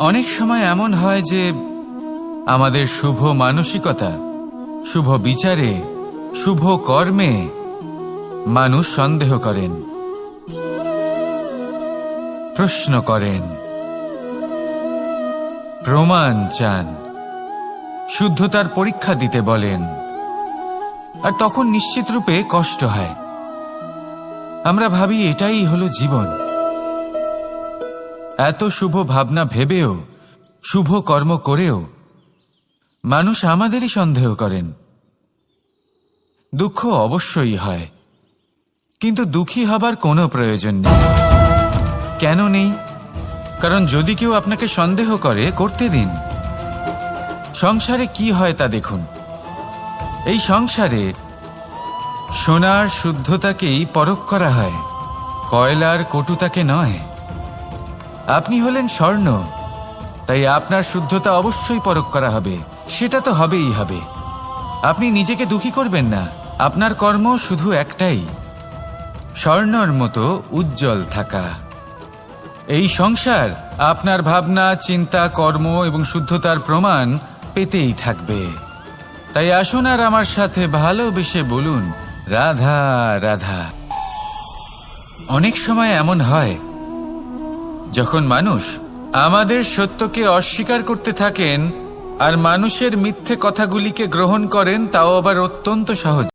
অনেক সময় এমন হয় যে আমাদের শুভ মানসিকতা, শুভ বিচারে, শুভ কর্মে মানুষ সন্দেহ করেন, প্রশ্ন করেন, প্রমাণ চান, শুদ্ধতার পরীক্ষা দিতে বলেন, আর তখন নিশ্চিত রূপে কষ্ট হয়। আমরা ভাবি এটাই হলো জীবন। এত শুভ ভাবনা ভেবেও, শুভ কর্ম করেও মানুষ আমাদেরই সন্দেহ করেন। দুঃখ অবশ্যই হয়, কিন্তু দুঃখী হবার কোনো প্রয়োজন নেই। কেন নেই? কারণ যদি কেউ আপনাকে সন্দেহ করে, করতে দিন। সংসারে কি হয় তা দেখুন। এই সংসারে সোনার শুদ্ধতাকেই পরখ করা হয়, কয়লার কটুতাকে নয়। আপনি হলেন স্বর্ণ, তাই আপনার শুদ্ধতা অবশ্যই পরখ করা হবে। সেটা তো হবেই হবে। আপনি নিজেকে দুঃখী করবেন না। আপনার কর্ম শুধু একটাই, স্বর্ণর মতো উজ্জ্বল থাকা। এই সংসার আপনার ভাবনা, চিন্তা, কর্ম এবং শুদ্ধতার প্রমাণ পেতেই থাকবে। তাই আসুন আর আমার সাথে ভালোবেসে বলুন, রাধা রাধা। অনেক সময় এমন হয় যখন মানুষ আমাদের সত্যকে অস্বীকার করতে থাকেন আর মানুষের মিথ্যে কথাগুলিকে গ্রহণ করেন, তাও আবার অত্যন্ত সহজ।